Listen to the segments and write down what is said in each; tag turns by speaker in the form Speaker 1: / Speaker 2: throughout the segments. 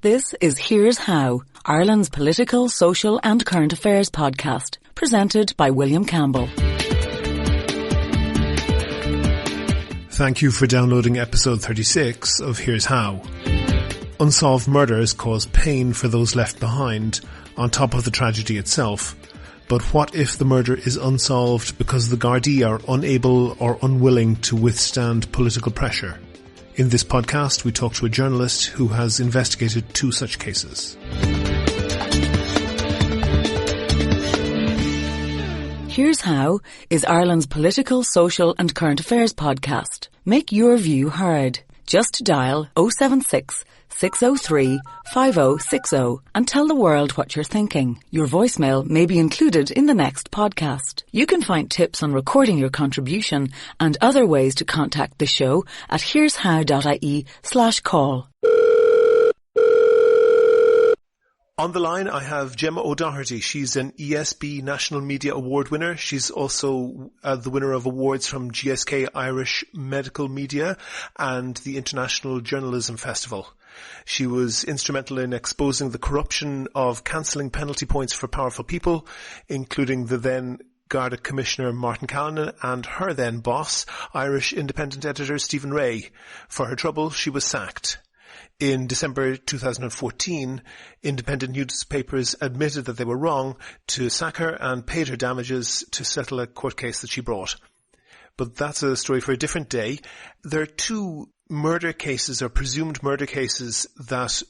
Speaker 1: This is Here's How, Ireland's political, social and current affairs podcast, presented by William Campbell.
Speaker 2: Thank you for downloading episode 36 of Here's How. Unsolved murders cause pain for those left behind, on top of the tragedy itself. But what if the murder is unsolved because the Gardaí are unable or unwilling to withstand political pressure? In this podcast, we talk to a journalist who has investigated two such cases.
Speaker 1: Here's How is Ireland's political, social and current affairs podcast. Make your view heard. Just dial 076 603 5060 and tell the world what you're thinking. Your voicemail may be included in the next podcast. You can find tips on recording your contribution and other ways to contact the show at here'show.ie/call.
Speaker 2: On the line, I have Gemma O'Doherty. She's an ESB National Media Award winner. She's also the winner of awards from GSK Irish Medical Media and the International Journalism Festival. She was instrumental in exposing the corruption of cancelling penalty points for powerful people, including the then Garda Commissioner Martin Callanan and her then boss, Irish independent editor Stephen Ray. For her trouble, she was sacked. In December 2014, independent newspapers admitted that they were wrong to sack her and paid her damages to settle a court case that she brought. But that's a story for a different day. There are two murder cases or presumed murder cases that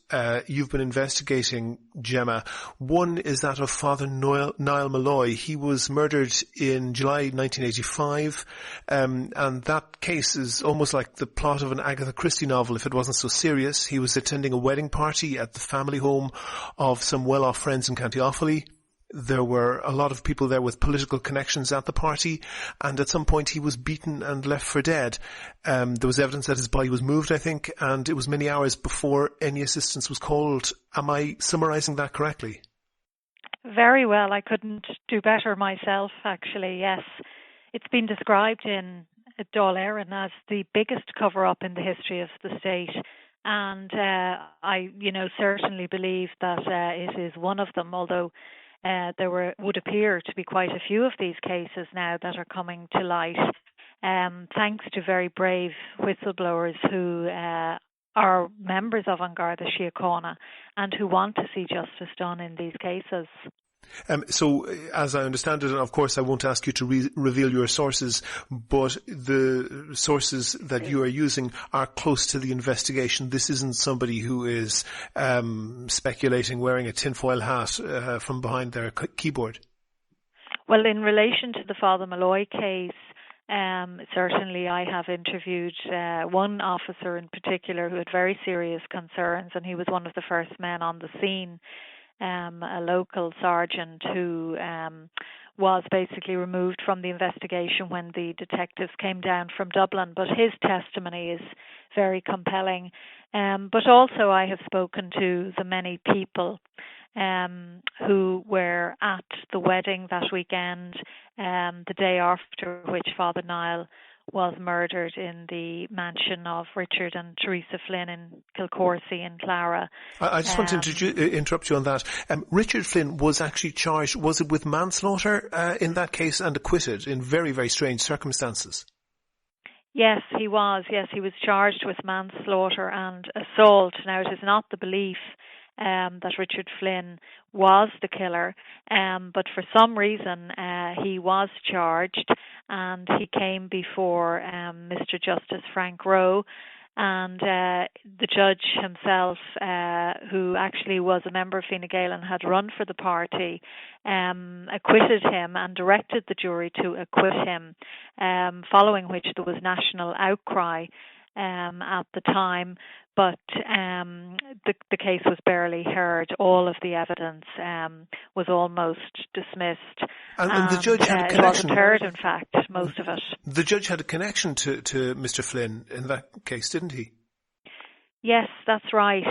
Speaker 2: you've been investigating, Gemma. One is that of Fr Niall Molloy. He was murdered in July 1985, and that case is almost like the plot of an Agatha Christie novel if it wasn't so serious. He was attending a wedding party at the family home of some well-off friends in County Offaly. There were a lot of people there with political connections at the party, and at some point he was beaten and left for dead. There was evidence that his body was moved, I think, and it was many hours before any assistance was called. Am I summarising that correctly?
Speaker 3: Very well. I couldn't do better myself, actually, yes. It's been described in Dáil Éireann as the biggest cover-up in the history of the state. And I certainly believe that it is one of them, although there would appear to be quite a few of these cases now that are coming to light, thanks to very brave whistleblowers who are members of An Garda Síochána and who want to see justice done in these cases.
Speaker 2: So, as I understand it, and of course I won't ask you to reveal your sources, but the sources that you are using are close to the investigation. This isn't somebody who is speculating wearing a tinfoil hat from behind their keyboard. Well,
Speaker 3: in relation to the Fr Molloy case, certainly I have interviewed one officer in particular who had very serious concerns, and he was one of the first men on the scene. A local sergeant who was basically removed from the investigation when the detectives came down from Dublin. But his testimony is very compelling. But also I have spoken to the many people who were at the wedding that weekend, the day after which Father Niall was murdered in the mansion of Richard and Teresa Flynn in Kilcorsey in Clara.
Speaker 2: I just want to interrupt you on that. Richard Flynn was actually charged, was it with manslaughter in that case, and acquitted in very, very strange circumstances?
Speaker 3: Yes, he was. Yes, he was charged with manslaughter and assault. Now, it is not the belief that Richard Flynn was the killer, but for some reason he was charged, and he came before Mr Justice Frank Roe, and the judge himself, who actually was a member of Fine Gael and had run for the party, acquitted him and directed the jury to acquit him, following which there was national outcry at the time, but the case was barely heard. All of the evidence was almost dismissed.
Speaker 2: And the judge had a connection.
Speaker 3: It wasn't heard, in fact, most of it.
Speaker 2: The judge had a connection to Mr Flynn in that case, didn't he?
Speaker 3: Yes, that's right.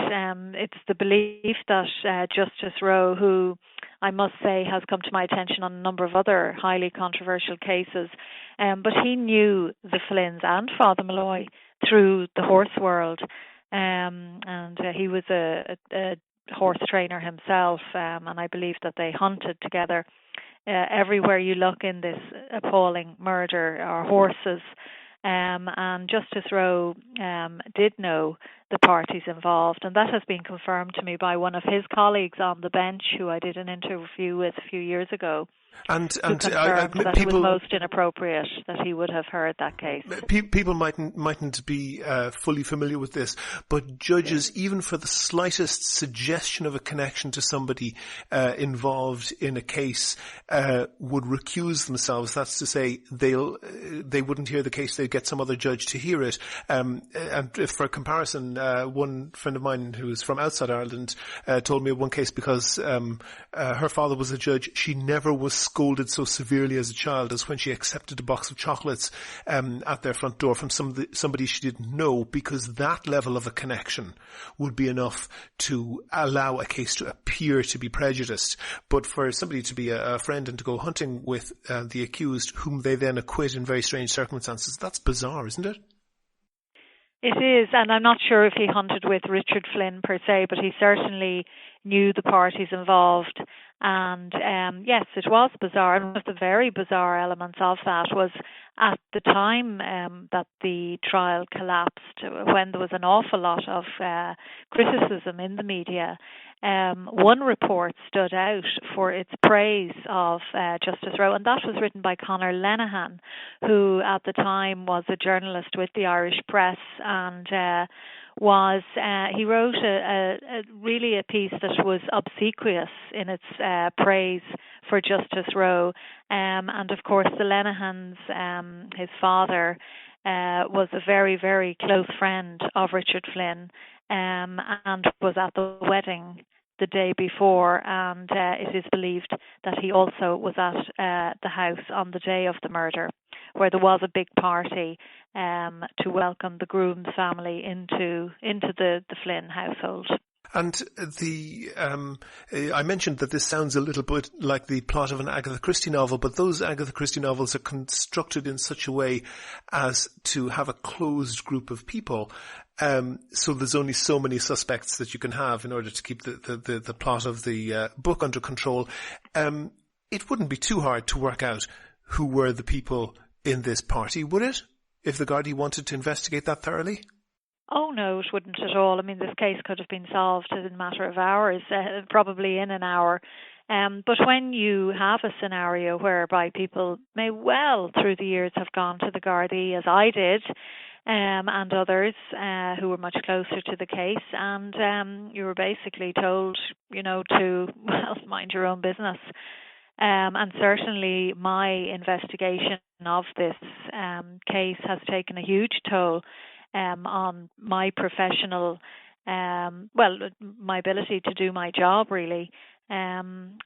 Speaker 3: It's the belief that Justice Roe, who I must say has come to my attention on a number of other highly controversial cases, but he knew the Flynns and Father Molloy through the horse world. and he was a horse trainer himself, and I believe that they hunted together. Everywhere you look in this appalling murder are horses, and Justice Roe did know the parties involved, and that has been confirmed to me by one of his colleagues on the bench who I did an interview with a few years ago.
Speaker 2: And
Speaker 3: that it was most inappropriate that he would have heard that case.
Speaker 2: People mightn't be fully familiar with this, but judges, even for the slightest suggestion of a connection to somebody involved in a case, would recuse themselves. That's to say, they wouldn't hear the case; they'd get some other judge to hear it. And for comparison, one friend of mine who is from outside Ireland told me of one case because her father was a judge. She never was scolded so severely as a child as when she accepted a box of chocolates at their front door from somebody she didn't know, because that level of a connection would be enough to allow a case to appear to be prejudiced. But for somebody to be a friend and to go hunting with the accused, whom they then acquit in very strange circumstances, that's bizarre, isn't it?
Speaker 3: It is, and I'm not sure if he hunted with Richard Flynn per se, but he certainly knew the parties involved. And yes, it was bizarre. And one of the very bizarre elements of that was at the time that the trial collapsed, when there was an awful lot of criticism in the media, one report stood out for its praise of Justice Roe, and that was written by Conor Lenihan, who at the time was a journalist with the Irish Press, and he wrote really a piece that was obsequious in its praise for Justice Roe, and of course the Lenihans, his father, was a very, very close friend of Richard Flynn, and was at the wedding the day before, and it is believed that he also was at the house on the day of the murder, where there was a big party to welcome the groom's family into the Flynn household.
Speaker 2: And I mentioned that this sounds a little bit like the plot of an Agatha Christie novel, but those Agatha Christie novels are constructed in such a way as to have a closed group of people. So there's only so many suspects that you can have in order to keep the plot of the book under control. It wouldn't be too hard to work out who were the people in this party, would it? If the Gardaí wanted to investigate that thoroughly?
Speaker 3: Oh, no, it wouldn't at all. I mean, this case could have been solved in a matter of hours, probably in an hour. But when you have a scenario whereby people may well, through the years, have gone to the Gardaí, as I did, and others who were much closer to the case, and you were basically told, to, mind your own business. And certainly my investigation of this case has taken a huge toll on my professional, my ability to do my job, really. And,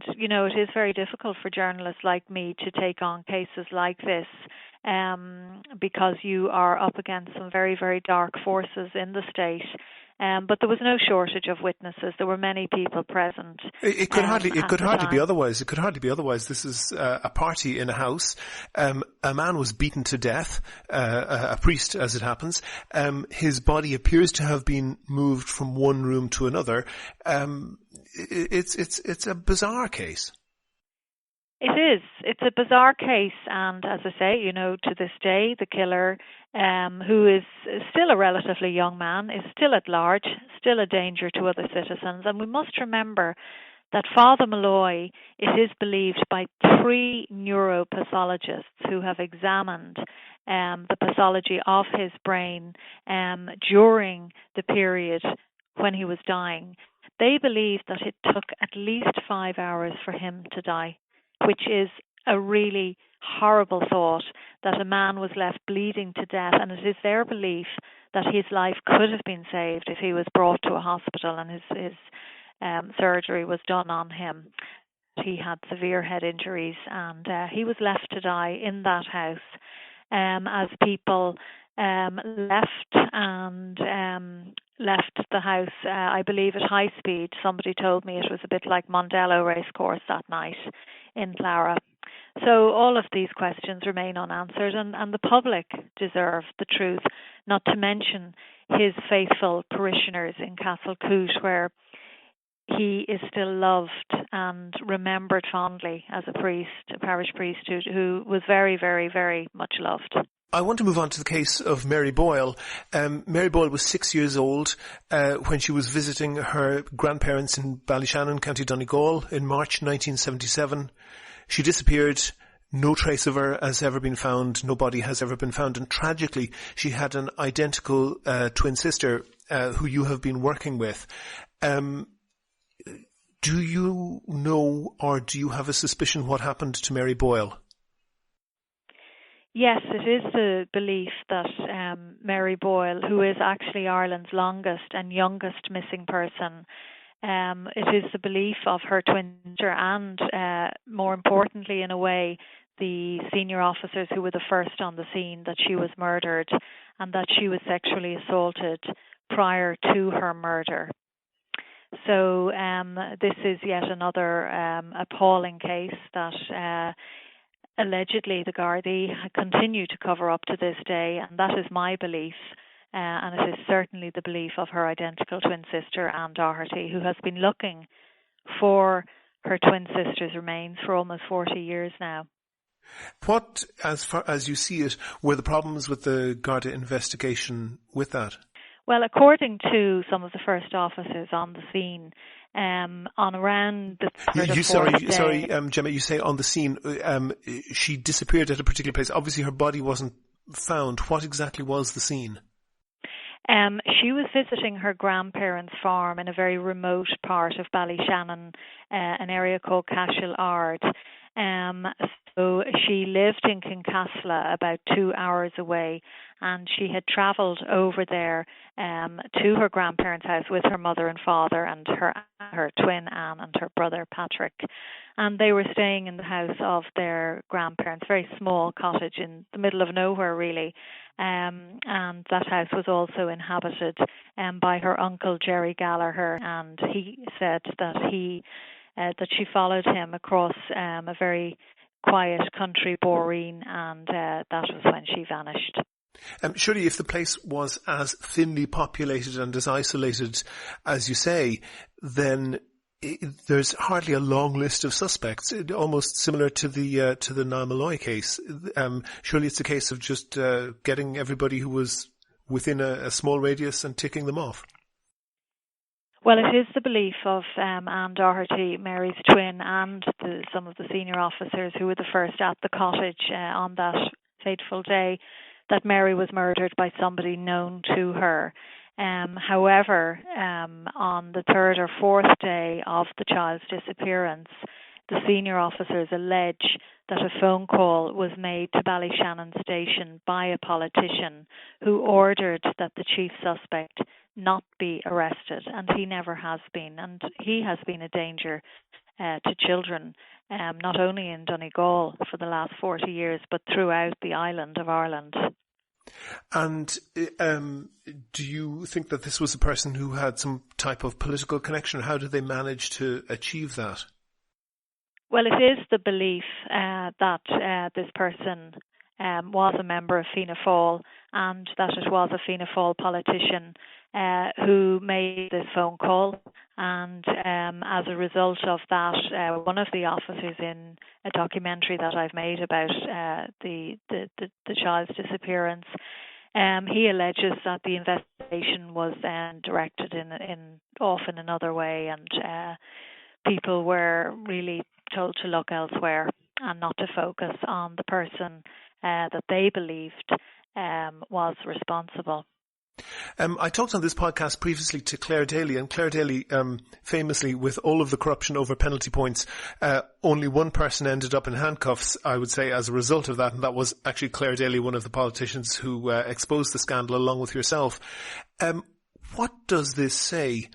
Speaker 3: it is very difficult for journalists like me to take on cases like this because you are up against some very, very dark forces in the state. But there was no shortage of witnesses. There were many people present.
Speaker 2: It could hardly be otherwise. It could hardly be otherwise. This is a party in a house. A man was beaten to death, a priest, as it happens. His body appears to have been moved from one room to another. It's a bizarre case.
Speaker 3: It is. It's a bizarre case, and as I say, to this day, the killer, who is still a relatively young man, is still at large, still a danger to other citizens. And we must remember that Father Molloy, it is believed by 3 neuropathologists who have examined the pathology of his brain during the period when he was dying, they believe that it took at least 5 hours for him to die, which is a really horrible thought, that a man was left bleeding to death, and it is their belief that his life could have been saved if he was brought to a hospital and his surgery was done on him. He had severe head injuries, and he was left to die in that house as people left the house, I believe, at high speed. Somebody told me it was a bit like Mondello racecourse that night in Clara. So all of these questions remain unanswered, and the public deserve the truth, not to mention his faithful parishioners in Castlecoot, where he is still loved and remembered fondly as a priest, a parish priest who was very, very, very much loved.
Speaker 2: I want to move on to the case of Mary Boyle. Mary Boyle was 6 years old when she was visiting her grandparents in Ballyshannon, County Donegal, in March 1977. She disappeared. No trace of her has ever been found. No body has ever been found. And tragically, she had an identical twin sister who you have been working with. Do you know, or do you have a suspicion what happened to Mary Boyle?
Speaker 3: Yes, it is the belief that Mary Boyle, who is actually Ireland's longest and youngest missing person, it is the belief of her twin sister and, more importantly in a way, the senior officers who were the first on the scene, that she was murdered and that she was sexually assaulted prior to her murder. So this is yet another appalling case that allegedly the Gardaí continue to cover up to this day, and that is my belief, and it is certainly the belief of her identical twin sister, Anne Doherty, who has been looking for her twin sister's remains for almost 40 years now.
Speaker 2: What, as far as you see it, were the problems with the Garda investigation with that?
Speaker 3: Well, according to some of the first officers on the scene, on around the third or fourth day...
Speaker 2: Sorry, Gemma, you say on the scene, she disappeared at a particular place. Obviously, her body wasn't found. What exactly was the scene?
Speaker 3: She was visiting her grandparents' farm in a very remote part of Ballyshannon, an area called Cashel Ard. So she lived in Kincasla, about 2 hours away, and she had travelled over there to her grandparents' house with her mother and father and her twin Anne and her brother Patrick. And they were staying in the house of their grandparents, very small cottage in the middle of nowhere really. And that house was also inhabited by her uncle Jerry Gallagher, and he said that that she followed him across a very quiet country boreen, and that was when she vanished.
Speaker 2: Surely if the place was as thinly populated and as isolated as you say, then there's hardly a long list of suspects, almost similar to the Niall Molloy case. Surely it's a case of just getting everybody who was within a small radius and ticking them off.
Speaker 3: Well, it is the belief of Anne Doherty, Mary's twin, and some of the senior officers who were the first at the cottage on that fateful day, that Mary was murdered by somebody known to her. However, on the third or fourth day of the child's disappearance, the senior officers allege that a phone call was made to Ballyshannon Station by a politician who ordered that the chief suspect not be arrested, and he never has been. And he has been a danger to children, not only in Donegal for the last 40 years, but throughout the island of Ireland.
Speaker 2: And do you think that this was a person who had some type of political connection? How did they manage to achieve that?
Speaker 3: Well, it is the belief that this person was a member of Fianna Fáil, and that it was a Fianna Fáil politician who made this phone call. And as a result of that, one of the officers in a documentary that I've made about the child's disappearance, he alleges that the investigation was then directed in often another way, and people were really told to look elsewhere and not to focus on the person that they believed was responsible.
Speaker 2: I talked on this podcast previously to Claire Daly, and Claire Daly, famously, with all of the corruption over penalty points, only one person ended up in handcuffs, I would say, as a result of that, and that was actually Claire Daly, one of the politicians who exposed the scandal along with yourself. What does this say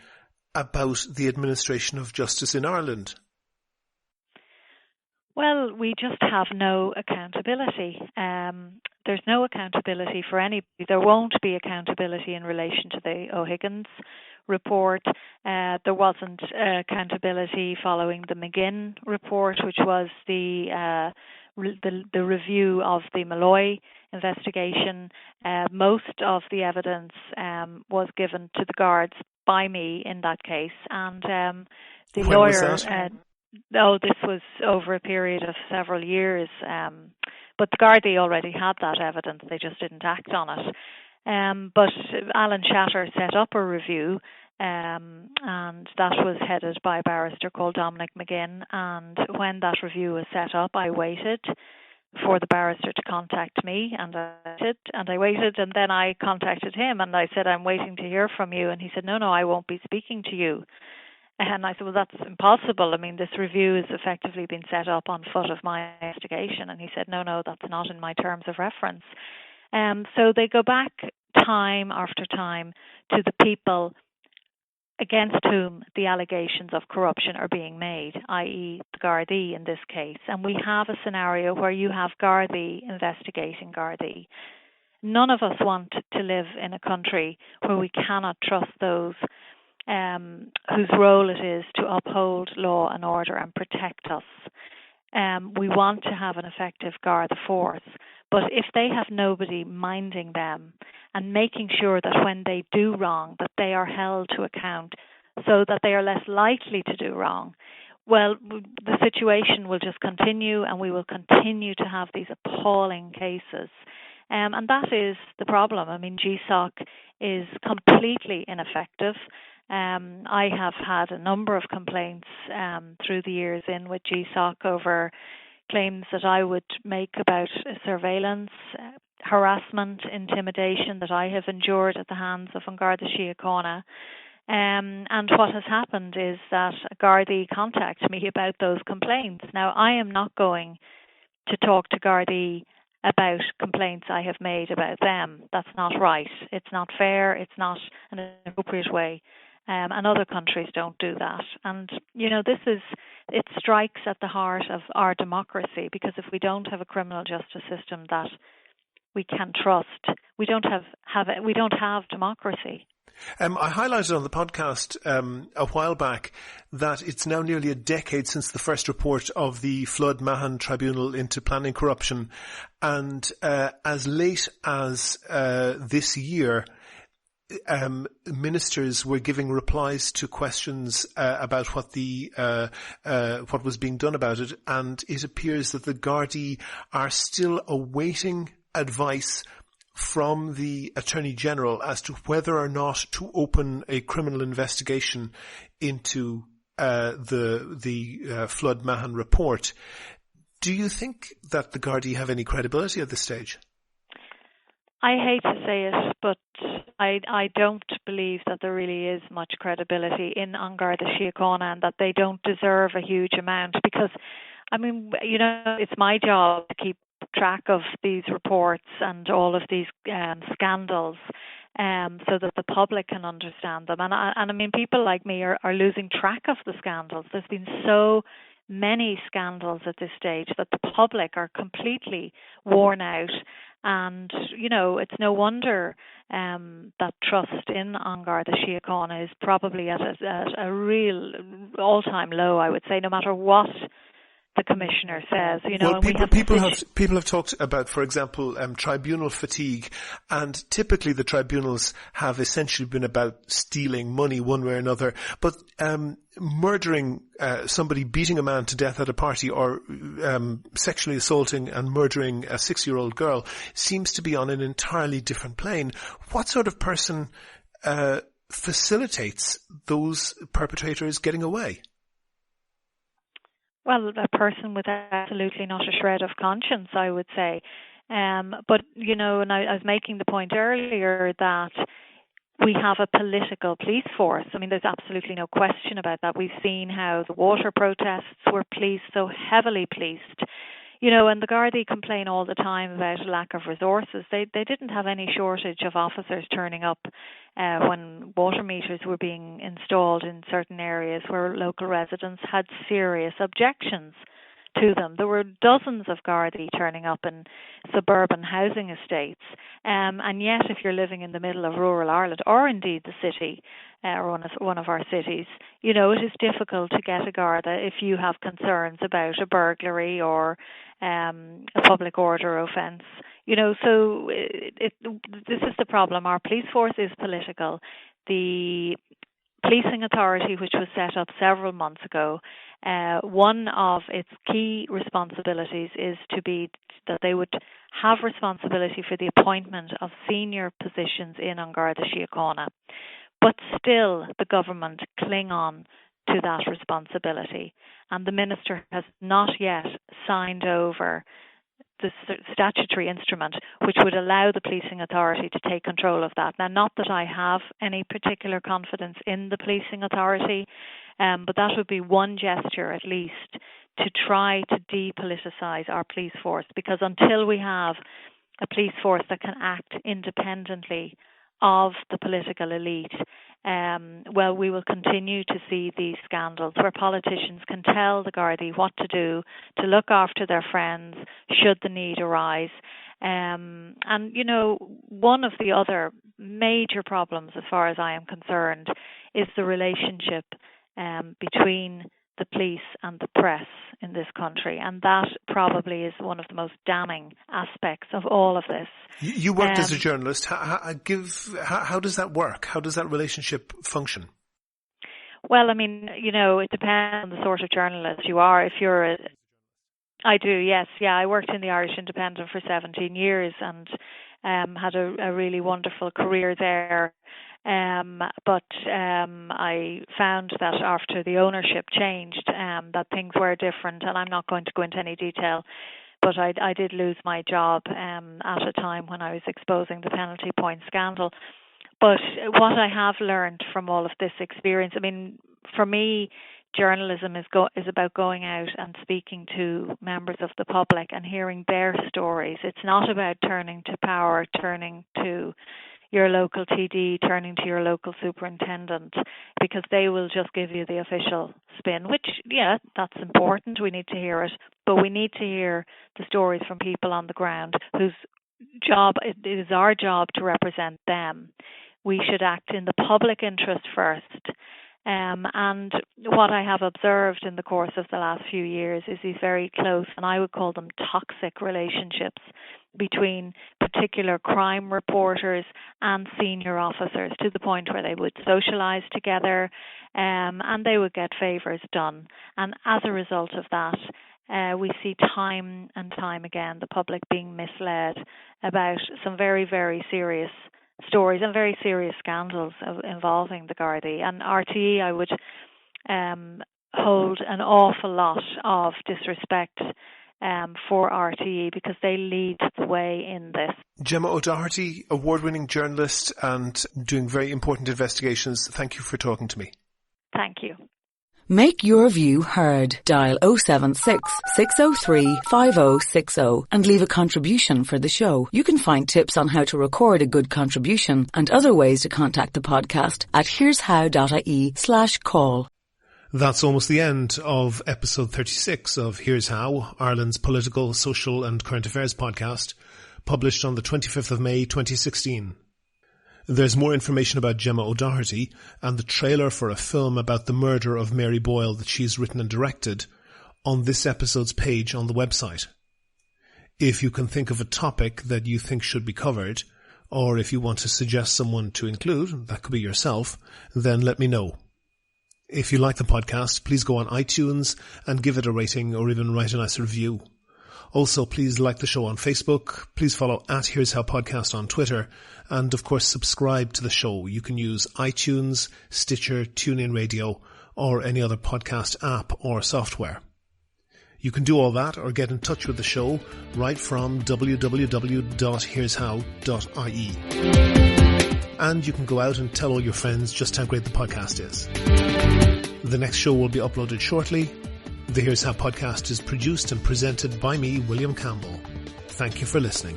Speaker 2: about the administration of justice in Ireland?
Speaker 3: Well, we just have no accountability. There's no accountability for anybody. There won't be accountability in relation to the O'Higgins report. There wasn't accountability following the McGinn report, which was the review of the Molloy investigation. Most of the evidence was given to the guards by me in that case, and the
Speaker 2: when
Speaker 3: lawyer.
Speaker 2: Was that?
Speaker 3: This was over a period of several years, but the Gardaí already had that evidence. They just didn't act on it. But Alan Shatter set up a review, and that was headed by a barrister called Dominic McGinn. And when that review was set up, I waited for the barrister to contact me, and I waited, and then I contacted him, and I said, I'm waiting to hear from you. And he said, no, I won't be speaking to you. And I said, well, that's impossible. I mean, this review has effectively been set up on foot of my investigation. And he said, no, that's not in my terms of reference. So they go back time after time to the people against whom the allegations of corruption are being made, i.e. the Gardaí in this case. And we have a scenario where you have Gardaí investigating Gardaí. None of us want to live in a country where we cannot trust those whose role it is to uphold law and order and protect us. We want to have an effective Garda force, but if they have nobody minding them and making sure that when they do wrong, that they are held to account so that they are less likely to do wrong, well, the situation will just continue, and we will continue to have these appalling cases. And that is the problem. I mean, GSOC is completely ineffective. I have had a number of complaints through the years in with GSOC over claims that I would make about surveillance, harassment, intimidation that I have endured at the hands of An Garda Síochána. And what has happened is that Gardaí contact me about those complaints. Now, I am not going to talk to Gardaí about complaints I have made about them. That's not right. It's not fair. It's not an appropriate way. And other countries don't do that. And, it strikes at the heart of our democracy, because if we don't have a criminal justice system that we can trust, we don't have democracy.
Speaker 2: I highlighted on the podcast a while back that it's now nearly a decade since the first report of the Flood Mahon Tribunal into planning corruption. And as late as this year, ministers were giving replies to questions about what was being done about it, and it appears that the Gardaí are still awaiting advice from the Attorney General as to whether or not to open a criminal investigation into the Flood Mahon report. Do you think that the Gardaí have any credibility at this stage?
Speaker 3: I hate to say it, but I don't believe that there really is much credibility in An Garda Síochána, and that they don't deserve a huge amount, because, I mean, it's my job to keep track of these reports and all of these scandals so that the public can understand them. And I mean, people like me are losing track of the scandals. There's been so many scandals at this stage that the public are completely worn out. And, it's no wonder that trust in An Garda Síochána is probably at a real all-time low, I would say, no matter what the commissioner says.
Speaker 2: Well, people have talked about, for example, tribunal fatigue, and typically the tribunals have essentially been about stealing money one way or another. But murdering somebody, beating a man to death at a party, or sexually assaulting and murdering a 6-year-old girl seems to be on an entirely different plane. What sort of person facilitates those perpetrators getting away?
Speaker 3: Well, a person with absolutely not a shred of conscience, I would say. But, and I was making the point earlier that we have a political police force. I mean, there's absolutely no question about that. We've seen how the water protests were policed, so heavily policed. And the Gardaí complain all the time about a lack of resources. They didn't have any shortage of officers turning up when water meters were being installed in certain areas where local residents had serious objections to them. There were dozens of Gardaí turning up in suburban housing estates. And yet, if you're living in the middle of rural Ireland, or indeed the city, or one of our cities, it is difficult to get a Garda if you have concerns about a burglary or a public order offence. So this is the problem. Our police force is political. The policing authority, which was set up several months ago, one of its key responsibilities is to be that they would have responsibility for the appointment of senior positions in An Garda Síochána. But still, the government cling on to that responsibility, and the minister has not yet signed over the statutory instrument which would allow the policing authority to take control of that. Now, not that I have any particular confidence in the policing authority, but that would be one gesture at least to try to depoliticise our police force, because until we have a police force that can act independently of the political elite, we will continue to see these scandals where politicians can tell the Gardaí what to do to look after their friends should the need arise. And, one of the other major problems, as far as I am concerned, is the relationship between the police and the press in this country, and that probably is one of the most damning aspects of all of this.
Speaker 2: You worked as a journalist. How does that work? How does that relationship function?
Speaker 3: Well, it depends on the sort of journalist you are. I do, yes. Yeah, I worked in the Irish Independent for 17 years and had a really wonderful career there. But I found that after the ownership changed, that things were different, and I'm not going to go into any detail, but I did lose my job at a time when I was exposing the penalty point scandal. But what I have learned from all of this experience, for me, journalism is about going out and speaking to members of the public and hearing their stories. It's not about turning to power, turning to your local TD, turning to your local superintendent, because they will just give you the official spin, which, yeah, that's important. We need to hear it. But we need to hear the stories from people on the ground whose job, it is our job to represent them. We should act in the public interest first. And what I have observed in the course of the last few years is these very close, and I would call them toxic relationships between particular crime reporters and senior officers, to the point where they would socialise together and they would get favours done. And as a result of that, we see time and time again the public being misled about some very, very serious stories and very serious scandals involving the Gardaí. And RTE, I would hold an awful lot of disrespect for RTE, because they lead the way in this.
Speaker 2: Gemma O'Doherty, award-winning journalist and doing very important investigations. Thank you for talking to me.
Speaker 3: Thank you.
Speaker 1: Make your view heard. Dial 076 603 5060 and leave a contribution for the show. You can find tips on how to record a good contribution and other ways to contact the podcast at here'show.ie/call.
Speaker 2: That's almost the end of episode 36 of Here's How, Ireland's political, social and current affairs podcast, published on the 25th of May 2016. There's more information about Gemma O'Doherty and the trailer for a film about the murder of Mary Boyle that she's written and directed on this episode's page on the website. If you can think of a topic that you think should be covered, or if you want to suggest someone to include, that could be yourself, then let me know. If you like the podcast, please go on iTunes and give it a rating or even write a nice review. Also, please like the show on Facebook. Please follow @Here's How Podcast on Twitter. And of course, subscribe to the show. You can use iTunes, Stitcher, TuneIn Radio, or any other podcast app or software. You can do all that or get in touch with the show right from www.here'show.ie. And you can go out and tell all your friends just how great the podcast is. The next show will be uploaded shortly. The Here's How podcast is produced and presented by me, William Campbell. Thank you for listening.